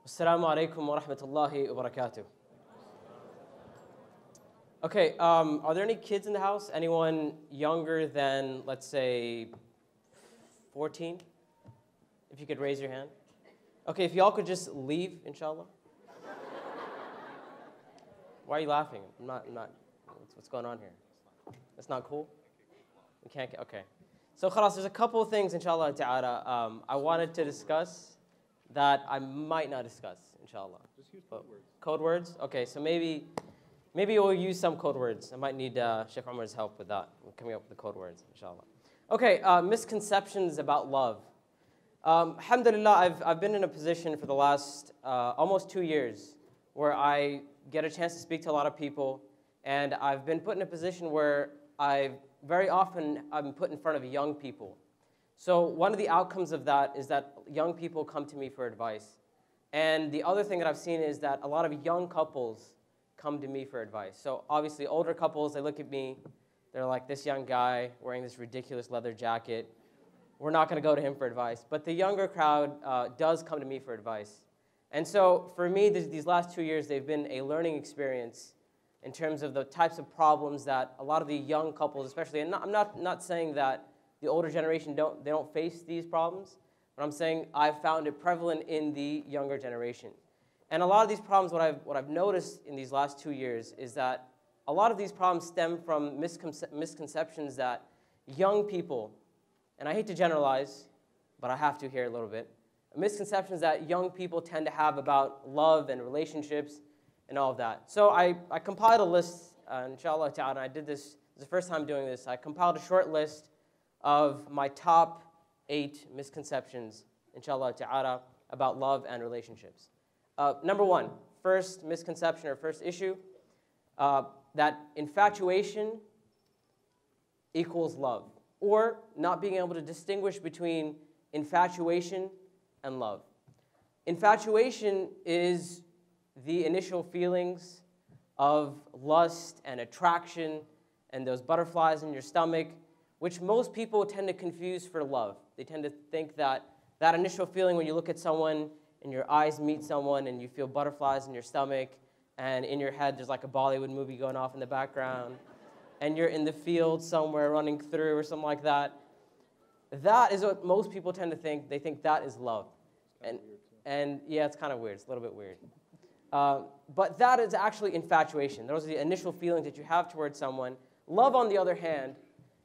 Assalamu alaikum wa rahmatullahi wa barakatuh. Okay, are there any kids in the house? Anyone younger than, let's say, 14? If you could raise your hand. Okay, if y'all could just leave, inshallah. Why are you laughing? I'm not. What's going on here? That's not cool? We can't get, okay. So, khalas, there's a couple of things, inshallah ta'ala, I wanted to discuss that I might not discuss, inshallah. Just use code words. Code words? Okay, so maybe we'll use some code words. I might need Sheikh Umar's help with that, coming up with the code words, inshallah. Okay, misconceptions about love. Alhamdulillah, I've been in a position for the last almost 2 years where I get a chance to speak to a lot of people, and I've been put in a position where very often I'm put in front of young people. So one of the outcomes of that is that young people come to me for advice. And the other thing that I've seen is that a lot of young couples come to me for advice. So obviously older couples, they look at me, they're like, this young guy wearing this ridiculous leather jacket, we're not going to go to him for advice. But the younger crowd does come to me for advice. And so for me, these last 2 years, they've been a learning experience in terms of the types of problems that a lot of the young couples especially, and I'm not saying that the older generation don't face these problems, but I'm saying I've found it prevalent in the younger generation. And a lot of these problems, what I've noticed in these last 2 years is that a lot of these problems stem from misconceptions that young people, and I hate to generalize, but I have to here a little bit, misconceptions that young people tend to have about love and relationships and all of that. So I compiled a list, inshallah ta'ala, and I did this, this is the first time doing this, I compiled a short list of my top 8 misconceptions, inshallah ta'ala, about love and relationships. Number 1, first misconception or first issue, that infatuation equals love, or not being able to distinguish between infatuation and love. Infatuation is the initial feelings of lust and attraction and those butterflies in your stomach, which most people tend to confuse for love. They tend to think that that initial feeling when you look at someone and your eyes meet someone and you feel butterflies in your stomach and in your head there's like a Bollywood movie going off in the background and you're in the field somewhere running through or something like that. That is what most people tend to think. They think that is love. And yeah, it's kind of weird. It's a little bit weird. But that is actually infatuation. Those are the initial feelings that you have towards someone. Love, on the other hand,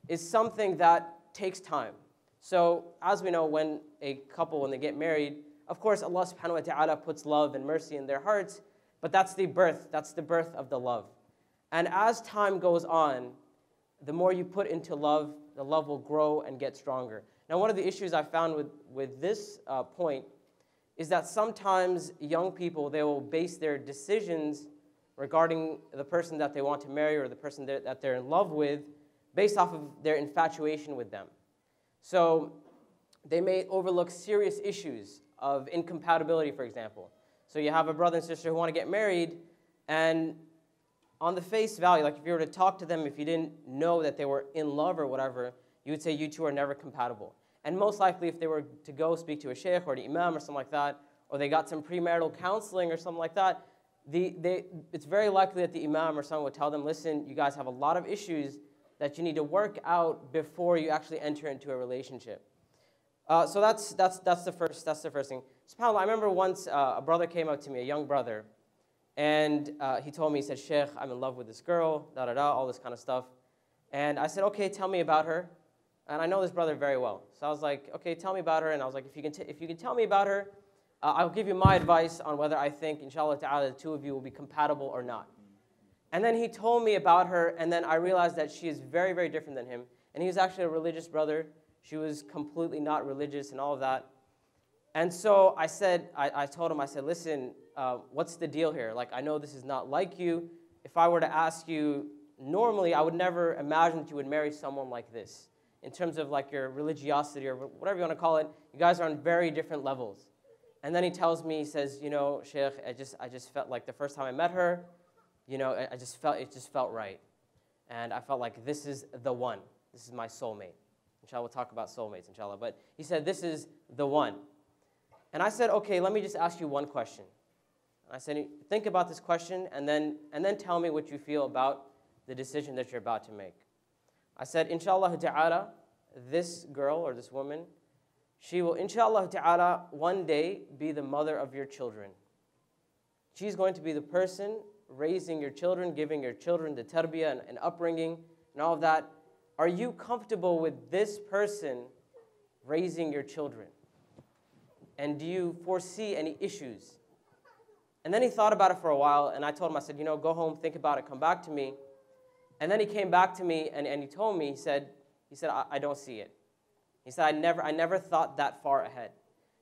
is something that takes time. So as we know, when a couple, when they get married, of course, Allah subhanahu wa ta'ala puts love and mercy in their hearts, but that's the birth of the love. And as time goes on, the more you put into love, the love will grow and get stronger. Now, one of the issues I found with this point is that sometimes young people, they will base their decisions regarding the person that they want to marry or the person that they're in love with based off of their infatuation with them. So they may overlook serious issues of incompatibility, for example. So you have a brother and sister who want to get married, and on the face value, like if you were to talk to them, if you didn't know that they were in love or whatever, you would say you two are never compatible. And most likely if they were to go speak to a sheikh or an imam or something like that, or they got some premarital counseling or something like that, it's very likely that the imam or someone would tell them, listen, you guys have a lot of issues that you need to work out before you actually enter into a relationship. So that's the first thing. SubhanAllah, I remember once a brother came up to me, a young brother, and he told me, he said, Sheikh, I'm in love with this girl, all this kind of stuff. And I said, okay, tell me about her. And I know this brother very well. So I was like, okay, tell me about her. And I was like, if you can tell me about her, I'll give you my advice on whether I think, inshallah ta'ala, the two of you will be compatible or not. And then he told me about her, and then I realized that she is very, very different than him. And he was actually a religious brother. She was completely not religious and all of that. And so I said, I told him, I said, listen, what's the deal here? Like, I know this is not like you. If I were to ask you, normally, I would never imagine that you would marry someone like this. In terms of like your religiosity or whatever you want to call it, you guys are on very different levels. And then he tells me, he says, you know, Sheikh, I just felt like the first time I met her, you know, it just felt right. And I felt like this is the one. This is my soulmate. Inshallah, we'll talk about soulmates, inshallah. But he said, this is the one. And I said, okay, let me just ask you one question. I said, think about this question and then tell me what you feel about the decision that you're about to make. I said, inshallah ta'ala, this girl or this woman, she will, inshallah ta'ala, one day be the mother of your children. She's going to be the person raising your children, giving your children the tarbiyah and upbringing and all of that. Are you comfortable with this person raising your children? And do you foresee any issues? And then he thought about it for a while, and I told him, I said, go home, think about it, come back to me. And then he came back to me, and he told me, he said, I don't see it. He said, I never thought that far ahead.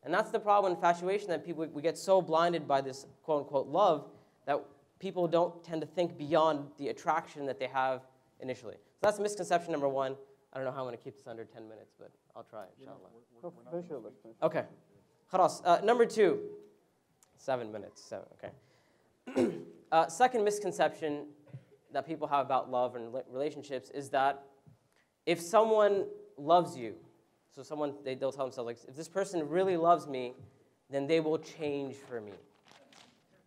And that's the problem with infatuation, that we get so blinded by this quote-unquote love that people don't tend to think beyond the attraction that they have initially. So that's misconception number one. I don't know how I'm going to keep this under 10 minutes, but I'll try, inshallah. Okay. Khalas. Number two. 7 minutes, okay. Second misconception that people have about love and relationships is that if someone loves you, so they'll tell themselves, like, if this person really loves me, then they will change for me.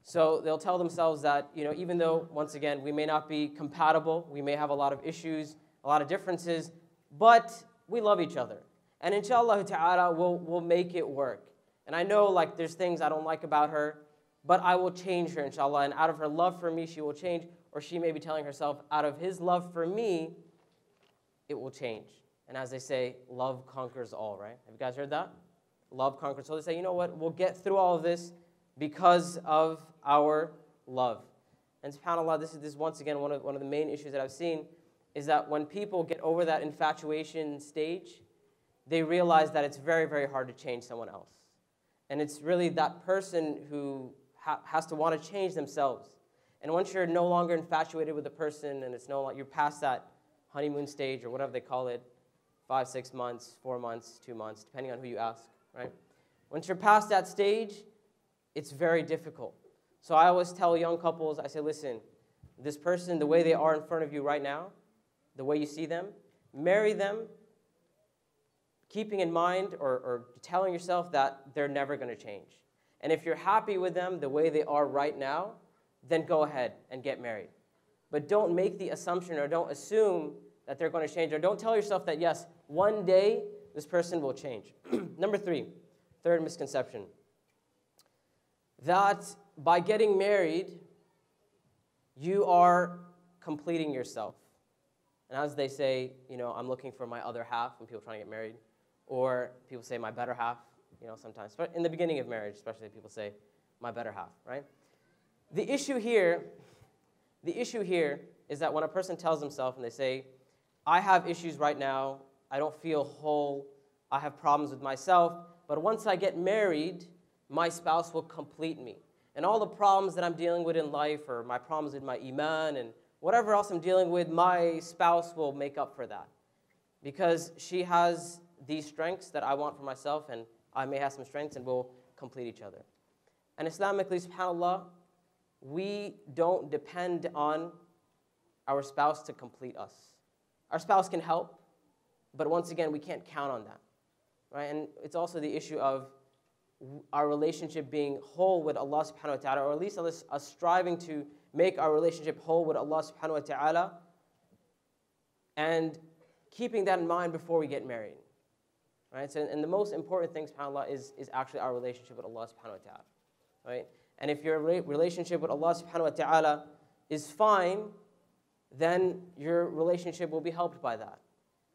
So they'll tell themselves that, even though, once again, we may not be compatible, we may have a lot of issues, a lot of differences, but we love each other. And inshallah ta'ala, we'll make it work. And I know, like, there's things I don't like about her, but I will change her, inshallah. And out of her love for me, she will change. Or she may be telling herself, out of his love for me, it will change. And as they say, love conquers all, right? Have you guys heard that? Love conquers. So they say, you know what? We'll get through all of this because of our love. And subhanAllah, this is once again one of the main issues that I've seen, is that when people get over that infatuation stage, they realize that it's very, very hard to change someone else. And it's really that person who has to want to change themselves. And once you're no longer infatuated with a person and you're past that honeymoon stage or whatever they call it, 5, 6 months, 4 months, 2 months, depending on who you ask, right? Once you're past that stage, it's very difficult. So I always tell young couples, I say, listen, this person, the way they are in front of you right now, the way you see them, marry them, keeping in mind or telling yourself that they're never going to change. And if you're happy with them the way they are right now, then go ahead and get married. But don't make the assumption or don't assume that they're going to change, or don't tell yourself that, yes, one day this person will change. Number three, third misconception, that by getting married, you are completing yourself. And as they say, I'm looking for my other half when people are trying to get married. Or people say my better half, sometimes. But in the beginning of marriage, especially, people say my better half, right? The issue here is that when a person tells himself and they say, I have issues right now, I don't feel whole, I have problems with myself, but once I get married, my spouse will complete me. And all the problems that I'm dealing with in life, or my problems with my iman and whatever else I'm dealing with, my spouse will make up for that. Because she has these strengths that I want for myself, and I may have some strengths, and we'll complete each other. And Islamically, subhanAllah, we don't depend on our spouse to complete us. Our spouse can help, but once again, we can't count on that, right? And it's also the issue of our relationship being whole with Allah subhanahu wa ta'ala, or at least us striving to make our relationship whole with Allah subhanahu wa ta'ala, and keeping that in mind before we get married. Right? So, and the most important thing, subhanAllah, is actually our relationship with Allah subhanahu wa ta'ala. Right? And if your relationship with Allah subhanahu wa ta'ala is fine, then your relationship will be helped by that.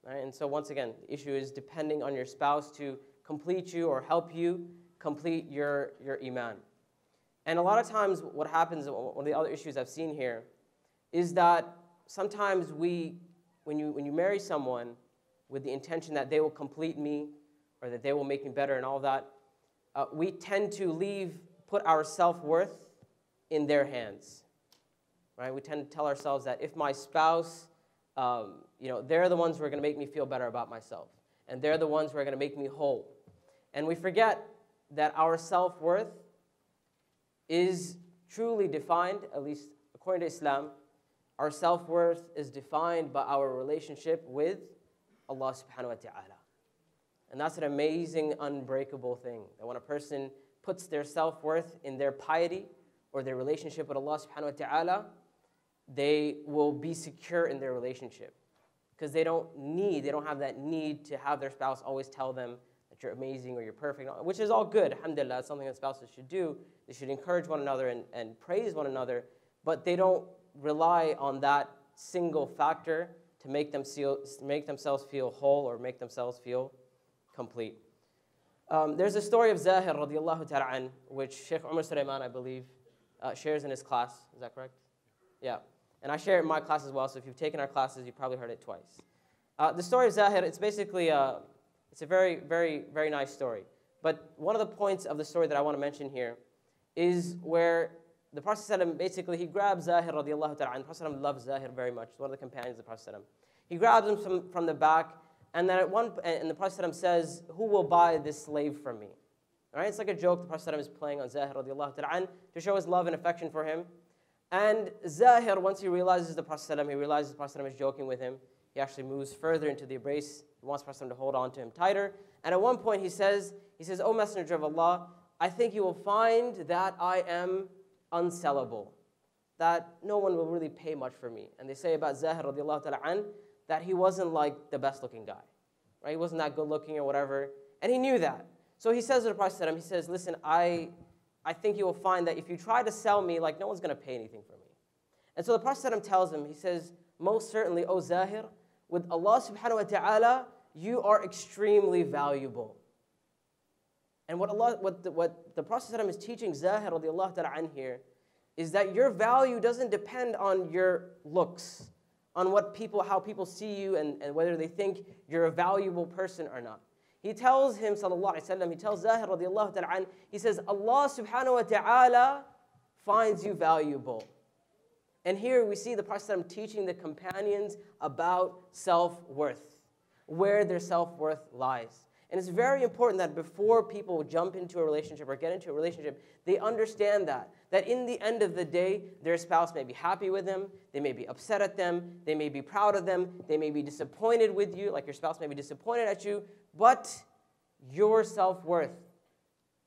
Right? And so once again, the issue is depending on your spouse to complete you or help you complete your iman. And a lot of times what happens, one of the other issues I've seen here, is that sometimes when you marry someone with the intention that they will complete me or that they will make me better and all that, we tend to put our self-worth in their hands. Right? We tend to tell ourselves that if my spouse, they're the ones who are going to make me feel better about myself. And they're the ones who are going to make me whole. And we forget that our self-worth is truly defined, at least according to Islam, our self-worth is defined by our relationship with Allah subhanahu wa ta'ala. And that's an amazing, unbreakable thing. That when a person puts their self-worth in their piety or their relationship with Allah subhanahu wa ta'ala, they will be secure in their relationship. Because they don't have that need to have their spouse always tell them that you're amazing or you're perfect, which is all good, alhamdulillah. It's something that spouses should do. They should encourage one another and praise one another, but they don't rely on that single factor to make themselves feel whole or make themselves feel complete. There's a story of Zahir radiallahu ta'ala an, which Sheikh Umar Sulaiman, I believe, shares in his class. Is that correct? Yeah. And I share it in my class as well, so if you've taken our classes, you've probably heard it twice. The story of Zahir, it's basically, it's a very, very, very nice story. But one of the points of the story that I want to mention here is where the Prophet ﷺ, basically, he grabs Zahir radiallahu ta'ala, and the Prophet ﷺ loves Zahir very much. He's one of the companions of the Prophet ﷺ. He grabs him from the back, and then and the Prophet ﷺ says, "Who will buy this slave from me?" All right, it's like a joke the Prophet ﷺ is playing on Zahir radiallahu ta'ala to show his love and affection for him. And Zahir, once he realizes the Prophet ﷺ, he realizes the Prophet ﷺ is joking with him. He actually moves further into the embrace. He wants the Prophet ﷺ to hold on to him tighter. And at one point he says, "O Messenger of Allah, I think you will find that I am unsellable, that no one will really pay much for me." And they say about Zahir radiallahu ta'ala an, that he wasn't like the best looking guy. Right? He wasn't that good looking or whatever. And he knew that. So he says to the Prophet ﷺ, he says, "Listen, I think you will find that if you try to sell me, like no one's going to pay anything for me." And so the Prophet ﷺ tells him, he says, "Most certainly, O Zahir, with Allah subhanahu wa ta'ala, you are extremely valuable." And what the Prophet ﷺ is teaching Zahir radiallahu ta'ala an here is that your value doesn't depend on your looks, on how people see you and whether they think you're a valuable person or not. He tells him, sallallahu alaihi wasallam, he tells Zahir radiallahu ta'ala an, he says, Allah subhanahu wa ta'ala finds you valuable. And here we see the Prophet teaching the companions about self-worth, where their self-worth lies. And it's very important that before people jump into a relationship or get into a relationship, they understand that in the end of the day, their spouse may be happy with them, they may be upset at them, they may be proud of them, they may be disappointed with you, like your spouse may be disappointed at you, but your self-worth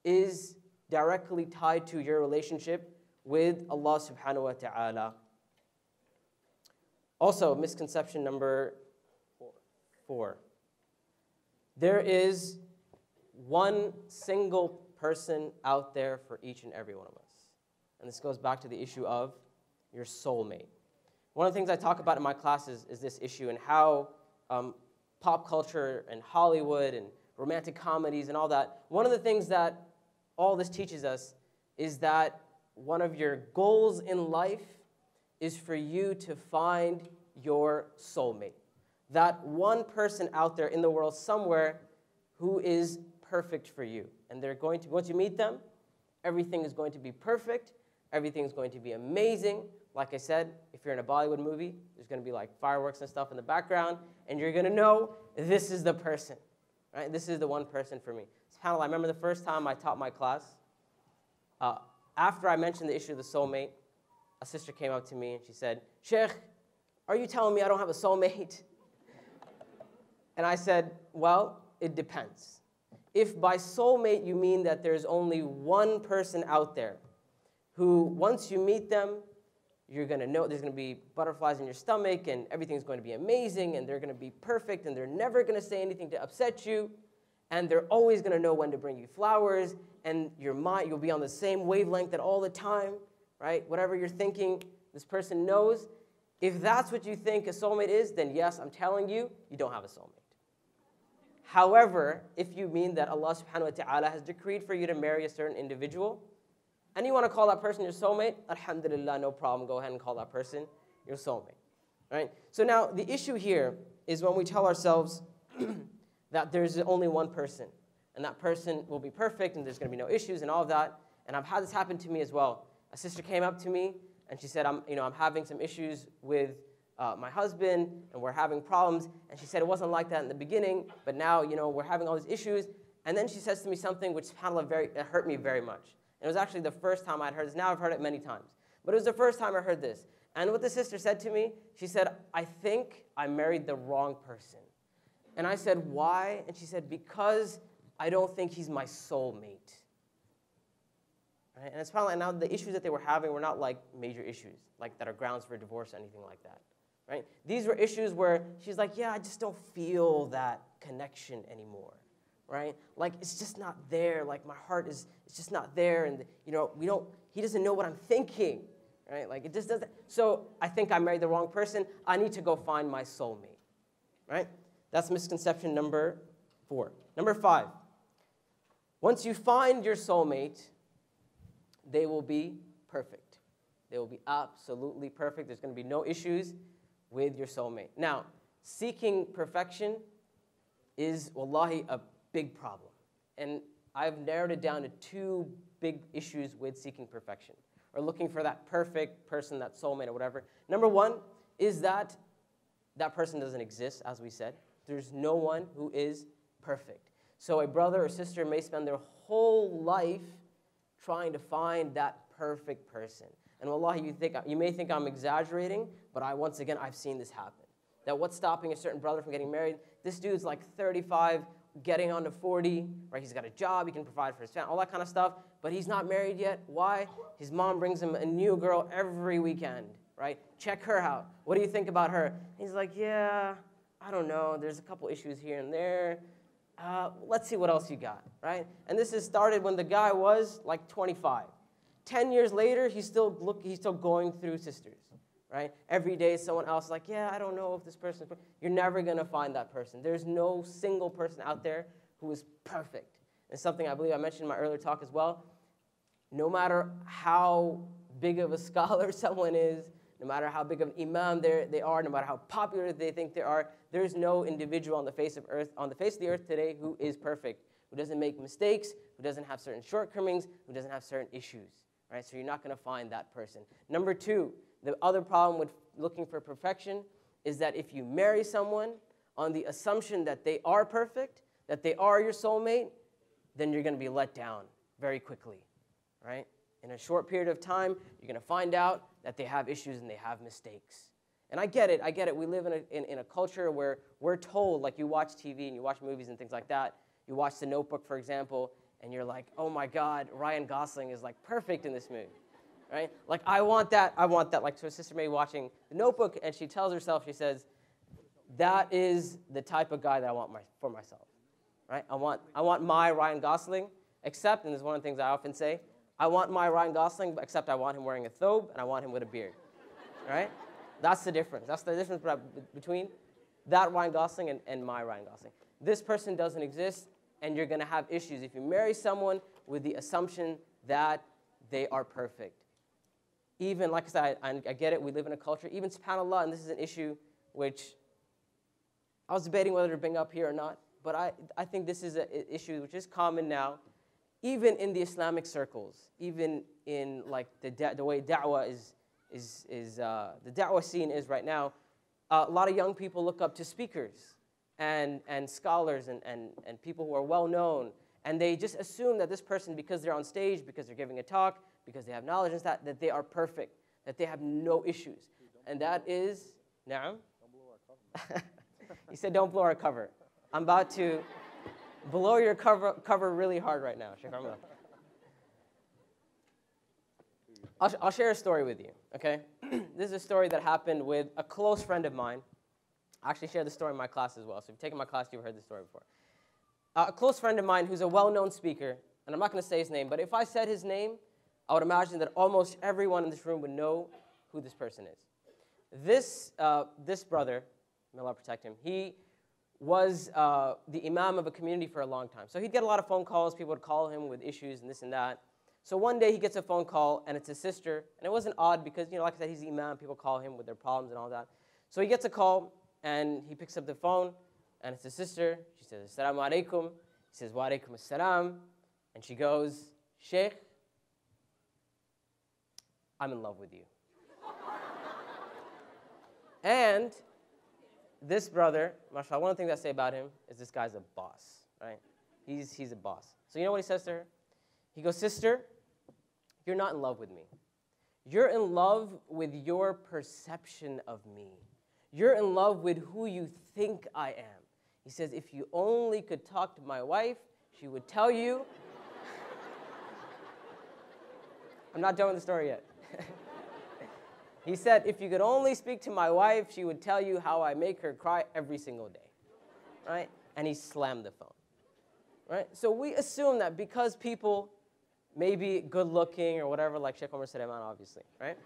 is directly tied to your relationship with Allah subhanahu wa ta'ala. Also, misconception number 4. There is one single person out there for each and every one of us. And this goes back to the issue of your soulmate. One of the things I talk about in my classes is this issue and how pop culture and Hollywood and romantic comedies and all that, one of the things that all this teaches us is that one of your goals in life is for you to find your soulmate. That one person out there in the world somewhere who is perfect for you. And they're going to, once you meet them, everything is going to be perfect. Everything is going to be amazing. Like I said, if you're in a Bollywood movie, there's going to be like fireworks and stuff in the background, and you're going to know this is the person. Right? This is the one person for me. SubhanAllah, I remember the first time I taught my class, after I mentioned the issue of the soulmate, a sister came up to me and she said, "Sheikh, are you telling me I don't have a soulmate?" And I said, well, it depends. If by soulmate you mean that there's only one person out there who, once you meet them, you're going to know there's going to be butterflies in your stomach and everything's going to be amazing and they're going to be perfect and they're never going to say anything to upset you and they're always going to know when to bring you flowers and you'll be on the same wavelength at all the time, right? Whatever you're thinking, this person knows. If that's what you think a soulmate is, then yes, I'm telling you, you don't have a soulmate. However, if you mean that Allah subhanahu wa ta'ala has decreed for you to marry a certain individual, and you want to call that person your soulmate, alhamdulillah, no problem, go ahead and call that person your soulmate. Right? So now, the issue here is when we tell ourselves that there's only one person, and that person will be perfect, and there's going to be no issues and all of that, and I've had this happen to me as well. A sister came up to me, and she said, I'm having some issues with my husband, and we're having problems. And she said it wasn't like that in the beginning, but now, we're having all these issues. And then she says to me something which, subhanAllah, it hurt me very much. And it was actually the first time I'd heard this. Now I've heard it many times. But it was the first time I heard this. And what the sister said to me, she said, "I think I married the wrong person." And I said, why? And she said, because I don't think he's my soulmate. Right? And it's probably, now the issues that they were having were not like major issues, like that are grounds for divorce or anything like that. Right? These were issues where she's like, yeah, I just don't feel that connection anymore. Right? Like, it's just not there. Like, my heart is, it's just not there. And, you know, he doesn't know what I'm thinking. Right? Like, it just doesn't. So I think I married the wrong person. I need to go find my soulmate. Right? That's misconception number 4. Number 5. Once you find your soulmate, they will be perfect. They will be absolutely perfect. There's going to be no issues with your soulmate. Now, seeking perfection is, wallahi, a big problem. And I've narrowed it down to 2 big issues with seeking perfection, or looking for that perfect person, that soulmate or whatever. Number 1 is that that person doesn't exist, as we said. There's no one who is perfect. So a brother or sister may spend their whole life trying to find that perfect person. And wallahi, you may think I'm exaggerating, but once again, I've seen this happen. That what's stopping a certain brother from getting married? This dude's like 35, getting on to 40, right? He's got a job, he can provide for his family, all that kind of stuff, but he's not married yet. Why? His mom brings him a new girl every weekend, right? Check her out. What do you think about her? He's like, yeah, I don't know. There's a couple issues here and there. Let's see what else you got, right? And this has started when the guy was like 25. 10 years later, he's still going through sisters, right? Every day, someone else is like, yeah, I don't know if this person is. You're never going to find that person. There's no single person out there who is perfect. It's something I believe I mentioned in my earlier talk as well. No matter how big of a scholar someone is, no matter how big of an imam they are, no matter how popular they think they are, there's no individual on the face of the earth today who is perfect, who doesn't make mistakes, who doesn't have certain shortcomings, who doesn't have certain issues, right? So you're not going to find that person. Number 2, the other problem with looking for perfection is that if you marry someone on the assumption that they are perfect, that they are your soulmate, then you're going to be let down very quickly, right? In a short period of time, you're going to find out that they have issues and they have mistakes. And I get it. We live in a culture where we're told, like you watch TV and you watch movies and things like that. You watch The Notebook, for example, and you're like, oh my God, Ryan Gosling is like perfect in this movie, right? Like I want that. Like so a sister may be watching The Notebook and she tells herself, she says, that is the type of guy that I want for myself, right? I want my Ryan Gosling, except, and this is one of the things I often say, I want my Ryan Gosling, except I want him wearing a thobe and I want him with a beard, right? That's the difference. That's the difference between that Ryan Gosling and my Ryan Gosling. This person doesn't exist, and you're going to have issues if you marry someone with the assumption that they are perfect. Even, like I said, I get it, we live in a culture, even subhanAllah, and this is an issue which I was debating whether to bring up here or not, but I think this is an issue which is common now, even in the Islamic circles, even in like the way da'wah the da'wah scene is right now. A lot of young people look up to speakers and scholars and people who are well known, and they just assume that this person, because they're on stage, because they're giving a talk, because they have knowledge and that they are perfect, that they have no issues. And that is, na'am? Don't blow our cover. He said, don't blow our cover. I'm about to blow your cover really hard right now, Sheikh Armand. I'll share a story with you, okay? This is a story that happened with a close friend of mine. I actually shared the story in my class as well, so if you've taken my class, you've heard this story before. A close friend of mine who's a well-known speaker, and I'm not going to say his name, but if I said his name, I would imagine that almost everyone in this room would know who this person is. This brother, may Allah protect him, he was the imam of a community for a long time. So he'd get a lot of phone calls. People would call him with issues and this and that. So one day he gets a phone call, and it's his sister. And it wasn't odd because, like I said, he's the imam. People call him with their problems and all that. So he gets a call, and he picks up the phone, and it's his sister. She says, Assalamu alaikum. He says, Wa alaikum assalam. And she goes, Sheikh, I'm in love with you. And this brother, mashallah, one of the things I say about him is this guy's a boss, right? He's a boss. So you know what he says to her? He goes, sister, you're not in love with me. You're in love with your perception of me. You're in love with who you think I am. He says, if you only could talk to my wife, she would tell you. I'm not done with the story yet. He said, if you could only speak to my wife, she would tell you how I make her cry every single day, right? And he slammed the phone, right? So we assume that because people may be good looking or whatever, like Sheikh Omar Suleiman, obviously, right?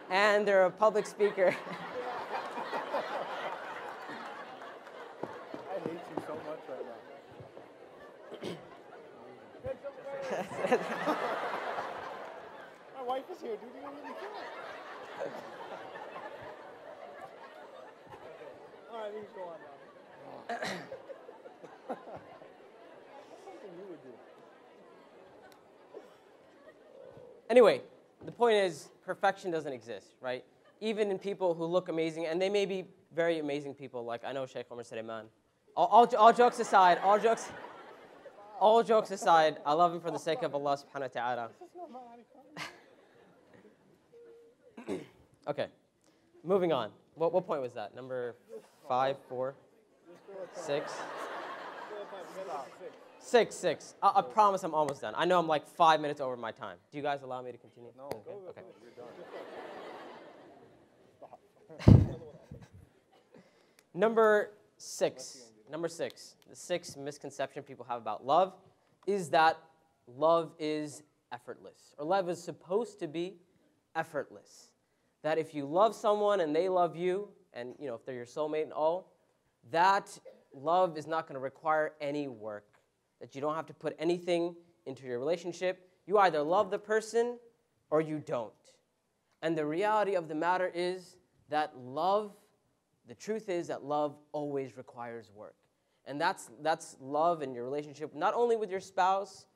And they're a public speaker. I hate you so much right now. My wife is here, dude. You don't even care. All right, we can go on now. That's something you would do. Anyway, the point is, perfection doesn't exist, right? Even in people who look amazing, and they may be very amazing people, like I know Sheikh Omar Suleiman. All jokes aside, all jokes aside, I love him for the sake of Allah subhanahu wa ta'ala. Okay, moving on. What point was that? Number 5, 4, 6? 6. I promise I'm almost done. I know I'm like 5 minutes over my time. Do you guys allow me to continue? No, Okay. You're done. Number 6. The sixth misconception people have about love is that love is effortless, or love is supposed to be effortless. That if you love someone and they love you, and if they're your soulmate and all, that love is not going to require any work. That you don't have to put anything into your relationship. You either love the person or you don't. And the reality of the matter is that the truth is that love always requires work. And that's love in your relationship, not only with your spouse,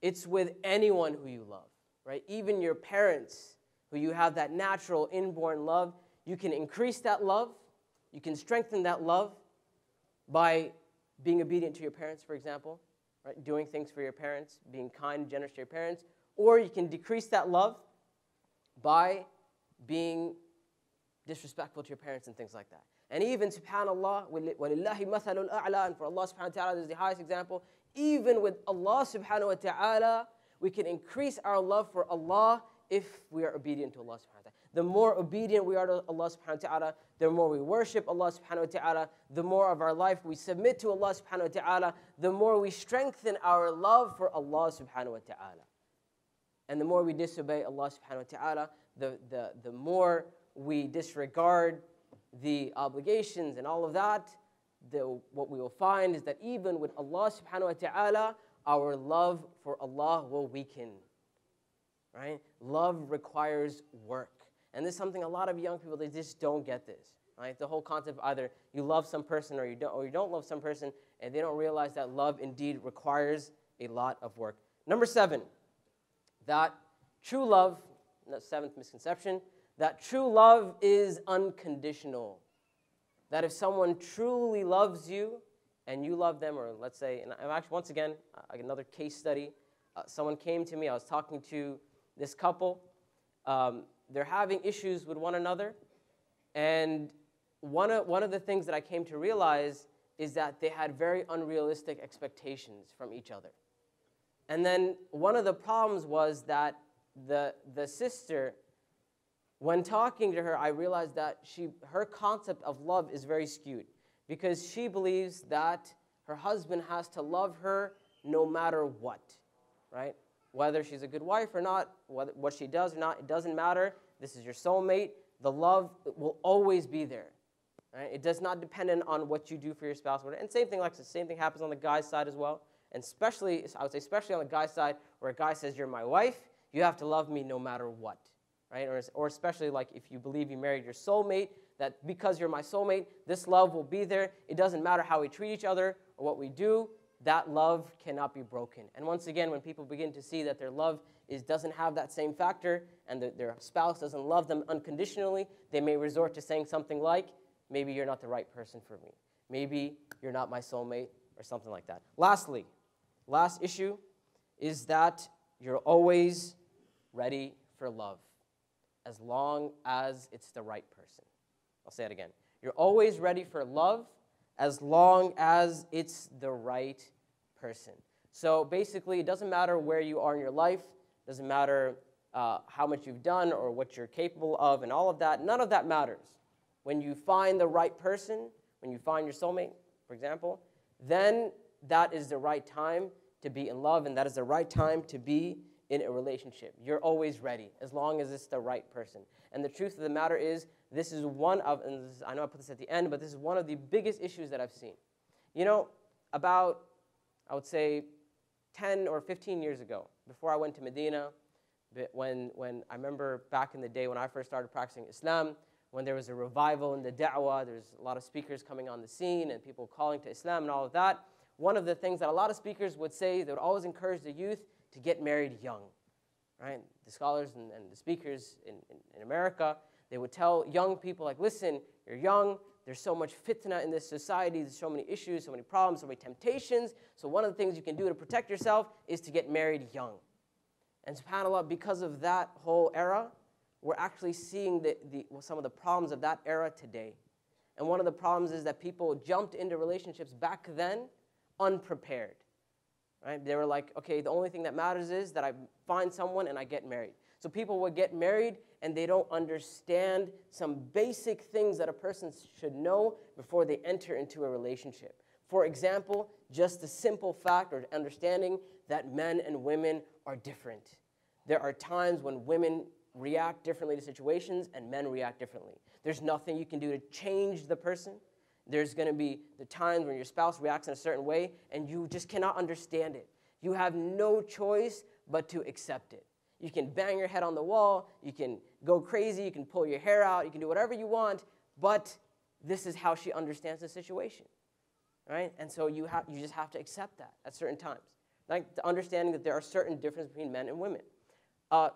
it's with anyone who you love, right? Even your parents, who you have that natural inborn love, you can increase that love, you can strengthen that love by being obedient to your parents, for example, right? Doing things for your parents, being kind and generous to your parents, or you can decrease that love by being disrespectful to your parents and things like that. And even, subhanAllah, وَلِلَّهِ مَثَلُ الْأَعْلَى, and for Allah subhanahu wa ta'ala is the highest example, even with Allah subhanahu wa ta'ala, we can increase our love for Allah if we are obedient to Allah subhanahu wa ta'ala. The more obedient we are to Allah subhanahu wa ta'ala, the more we worship Allah subhanahu wa ta'ala, the more of our life we submit to Allah subhanahu wa ta'ala, the more we strengthen our love for Allah subhanahu wa ta'ala. And the more we disobey Allah subhanahu wa ta'ala, the more we disregard the obligations and all of that, what we will find is that even with Allah subhanahu wa ta'ala, our love for Allah will weaken. Right? Love requires work. And this is something a lot of young people, they just don't get this. Right? The whole concept of either you love some person or you don't love some person, and they don't realize that love indeed requires a lot of work. Number 7, that true love, the 7th misconception, that true love is unconditional. That if someone truly loves you and you love them, or let's say, and I'm actually, once again, another case study, someone came to me, I was talking to this couple, they're having issues with one another, and one of the things that I came to realize is that they had very unrealistic expectations from each other. And then one of the problems was that the sister, when talking to her, I realized that her concept of love is very skewed, because she believes that her husband has to love her no matter what, right? Whether she's a good wife or not, what she does or not, it doesn't matter. This is your soulmate. The love will always be there, right? It does not depend on what you do for your spouse. And same thing happens on the guy's side as well. And especially, I would say especially on the guy's side, where a guy says, you're my wife, you have to love me no matter what, right? Or especially like if you believe you married your soulmate, that because you're my soulmate, this love will be there. It doesn't matter how we treat each other or what we do, that love cannot be broken. And once again, when people begin to see that their love doesn't have that same factor, and their spouse doesn't love them unconditionally, they may resort to saying something like, maybe you're not the right person for me. Maybe you're not my soulmate, or something like that. Lastly, last issue is that you're always ready for love, as long as it's the right person. I'll say it again. You're always ready for love, as long as it's the right person. So basically, it doesn't matter where you are in your life, doesn't matter how much you've done or what you're capable of and all of that. None of that matters. When you find the right person, when you find your soulmate, for example, then that is the right time to be in love, and that is the right time to be in a relationship. You're always ready, as long as it's the right person. And the truth of the matter is, this is one of, and this is, I know I put this at the end, but this is one of the biggest issues that I've seen. You know, about, I would say, 10 or 15 years ago, before I went to Medina, when I remember back in the day when I first started practicing Islam, when there was a revival in the da'wah, there's a lot of speakers coming on the scene and people calling to Islam and all of that. One of the things that a lot of speakers would say, they would always encourage the youth to get married young, right? The scholars and the speakers in America, they would tell young people, like, listen, you're young, there's so much fitna in this society, there's so many issues, so many problems, so many temptations, so one of the things you can do to protect yourself is to get married young. And subhanAllah, because of that whole era, we're actually seeing some of the problems of that era today. And one of the problems is that people jumped into relationships back then unprepared. Right? They were like, okay, the only thing that matters is that I find someone and I get married. So people would get married and they don't understand some basic things that a person should know before they enter into a relationship. For example, just the simple fact or understanding that men and women are different. There are times when women react differently to situations and men react differently. There's nothing you can do to change the person. There's going to be the times when your spouse reacts in a certain way and you just cannot understand it. You have no choice but to accept it. You can bang your head on the wall, you can go crazy, you can pull your hair out, you can do whatever you want, but this is how she understands the situation. Right? And so you just have to accept that at certain times. Like the understanding that there are certain differences between men and women.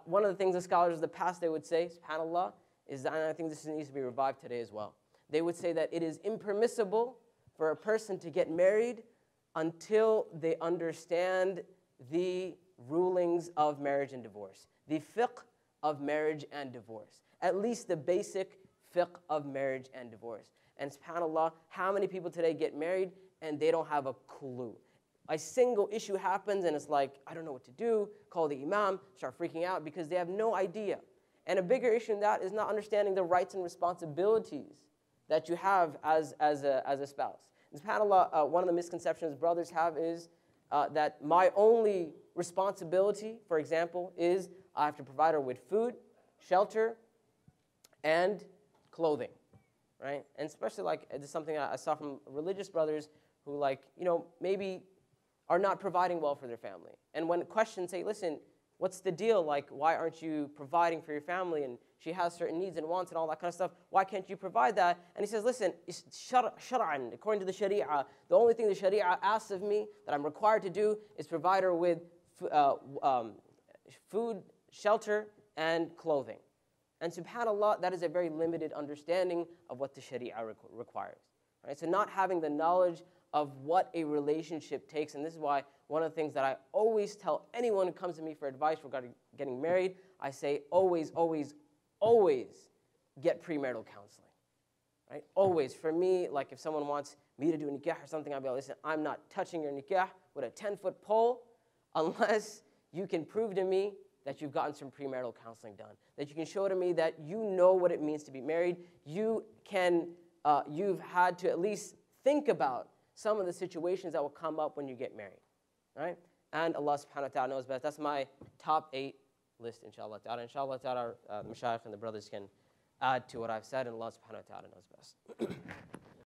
One of the things the scholars of the past, they would say, subhanAllah, is that, and I think this needs to be revived today as well. They would say that it is impermissible for a person to get married until they understand the rulings of marriage and divorce, the fiqh of marriage and divorce, at least the basic fiqh of marriage and divorce. And subhanAllah, how many people today get married and they don't have a clue? A single issue happens and it's like, I don't know what to do, call the imam, start freaking out because they have no idea. And a bigger issue than that is not understanding the rights and responsibilities that you have as a spouse. And subhanAllah, one of the misconceptions brothers have is that my only responsibility, for example, is I have to provide her with food, shelter, and clothing, right? And especially like, this is something I saw from religious brothers who like, you know, maybe are not providing well for their family. And when questions say, listen, what's the deal? Like, why aren't you providing for your family? And she has certain needs and wants and all that kind of stuff. Why can't you provide that? And he says, listen, shar'an, according to the sharia, the only thing the sharia asks of me that I'm required to do is provide her with food, shelter, and clothing. And subhanAllah, that is a very limited understanding of what the sharia requires. Right? So not having the knowledge of what a relationship takes, and this is why one of the things that I always tell anyone who comes to me for advice regarding getting married, I say always, always, always get premarital counseling. Right? Always. For me, like if someone wants me to do a nikah or something, I'll be like, listen, I'm not touching your nikah with a 10-foot pole unless you can prove to me that you've gotten some premarital counseling done, that you can show to me that you know what it means to be married, you've had to at least think about some of the situations that will come up when you get married, right? And Allah subhanahu wa ta'ala knows best. That's my top 8 list, inshallah ta'ala. Inshallah ta'ala, our mashayikh and the brothers can add to what I've said, and Allah subhanahu wa ta'ala knows best.